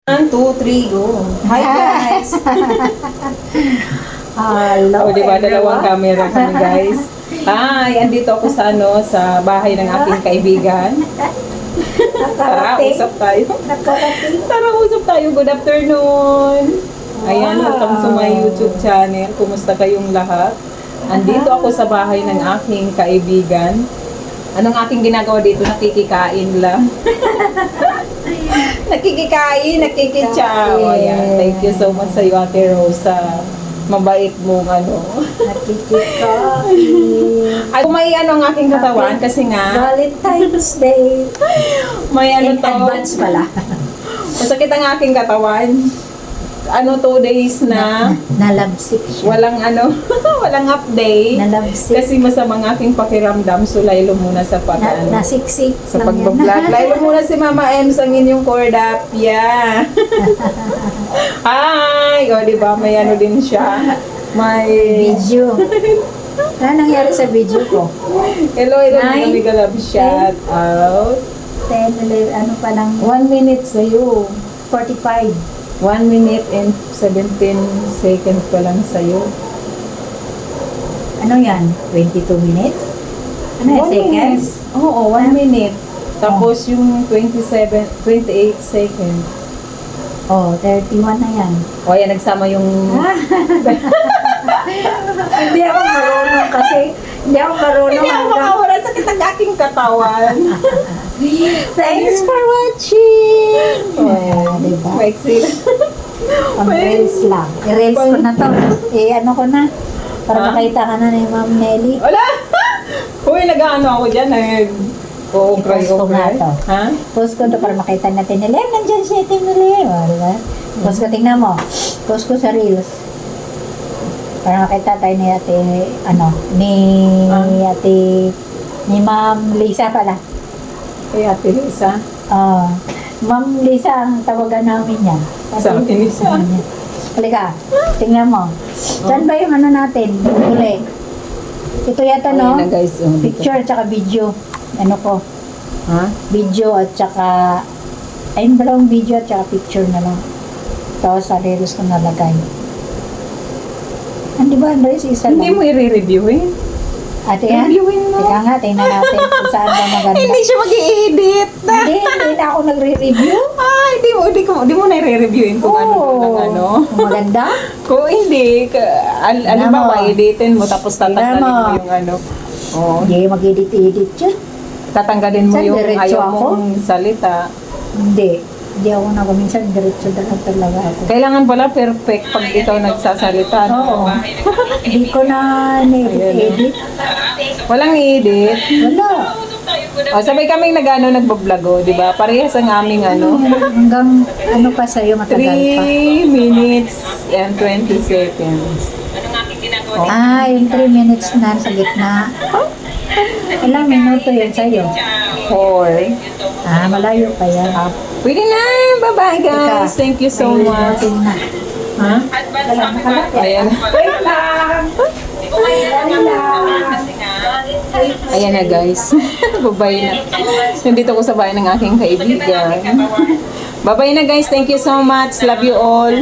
1, 2, 3, go. Hi guys! Hello, O, diba, dalawang camera kami guys. Hi, andito ako sa sa bahay ng aking kaibigan. Tara, Nakarating. usap tayo. Nakarating. Tara, usap tayo. Good afternoon. Ayan, welcome to my YouTube channel. Kumusta kayong lahat? Andito ako sa bahay ng aking kaibigan. Anong aking ginagawa dito? Nakikikain lang. Nakikikain, nakikitsaw. Ayan, thank you so much sa iyo, Ate Rosa. Mabait mong Nakikikain. Ay, may ang aking katawan kasi nga, Valentine's Day. may In to. advance pala. Masakit ang aking katawan. 2 days na Nalabsik siya. walang walang update. Nalabsik. Kasi masamang aking pakiramdam, so laylo muna sa Nasiksik sa lang yan. pagbablog. Laylo muna si Mama Ems ang inyong Cordapia. Hi! O, diba? May din siya. May... Video. Ano nangyari sa video ko? Hello, Nine, kami galab shout out. 10, 11, ano pa lang? 1 minute sa'yo. 45. 1 minute and 17 seconds pa lang sa'yo. Ano yan? 22 minutes? Ano yan? 1 Seconds? minute. Oo, 1 minute. Tapos yung 28 seconds. Oh, 31 na yan. O, yan, nagsama yung... Hindi ako marunong kasi. Hindi ako marunong. Hindi ako makawala sa kitang aking katawan. Thanks for watching! Oh, diba? maiksi. Ang reels lang. I-reels ko na to. Ano ko na. Para Ha? makita ka na ni Ma'am Nelly. Wala! Uy, nag-ano ako dyan. Nag-cry I-post ko nga to. Ha? Post ko to para makita natin nila. Nandiyan si Ate Nelly. Diba? Post ko, tingnan mo. Post ko sa reels. Para makita tayo ni Ate, ni Ma'am Lisa pala. Kay Ate Lisa. Ma'am Lisa ang tawagan namin yan. Sa akin, Lisa. Halika, tingnan mo. Saan ba yung natin? Uli. Ito yata, no? Ayan na guys. Dito. Picture at saka video. Ano ko? Ha? Video at saka... Ayun dalawang video at saka picture na lang. Tapos sa reels ko nalagay. Hindi ba, Andres? Isa Hindi lang. mo i-review eh. Ate, ha? Reviewin mo. Teka nga, tingnan natin kung saan ba maganda. Hindi siya mag-i-edit. Hindi na ako nagre-review. Di mo na-re-reviewin kung Kung maganda? Kung hindi, alimbawa, mo. editin mo, tapos tatanggalin Tingnan mo mo. yung Oh, Hindi, mag-edit-edit yun. tatanggalin mo Saan, yung diretso ayaw ako? mong salita. Hindi ako minsan diretso talaga ako. Kailangan pala perfect pag ikaw nagsasalita. no? Oo. Hindi ko na edit. Walang i-edit. Wala. O, sabay kaming nagbablog, di ba? Parehas ang aming Hanggang pa sa'yo, matagal pa. 3 minutes and 20 seconds. Yung 3 minutes na sa gitna. Ilang minuto yun sa'yo? 4. Malayo pa yan. Pwede na! Bye-bye guys! Thank you so much! Na. Ha? Wala, nakalapit. Ayan. Wait lang! Ayan na guys. Bye-bye na. Nandito ko sa bahay ng aking kaibigan. Bye-bye na guys. Thank you so much. Love you all.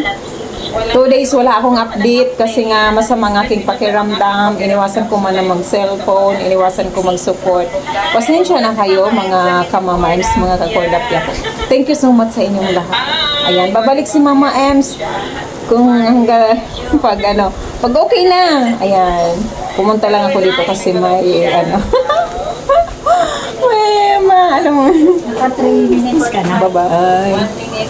2 days wala akong update kasi nga masama ang aking pakiramdam. Iniwasan ko man na mag-cellphone. Iniwasan ko mag-support. Pasensya na kayo mga kamama Ems, mga kakordapya ko. Thank you so much sa inyong lahat. Ayan. Babalik si Mama Ems kung pag okay na. Ayan. Pumunta lang ako dito kasi may may Naka 3 minutes ka na. Bye-bye.